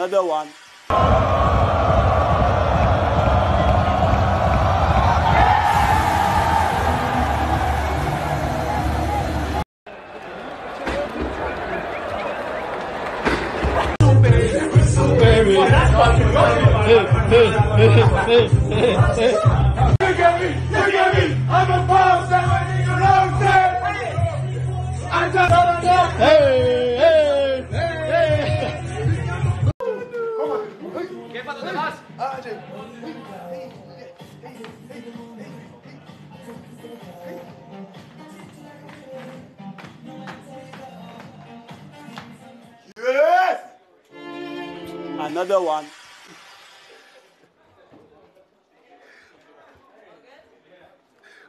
Another one. Look at me! I'm a boss! I'm ¿Qué pasa atrás? Yes! Another one.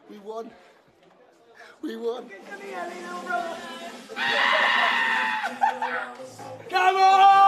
We won. Come on!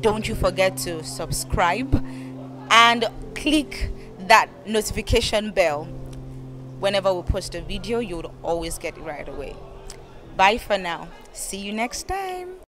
Don't you forget to subscribe and click that notification bell. Whenever we post a video, you'll always get it right away. Bye for now. See you next time.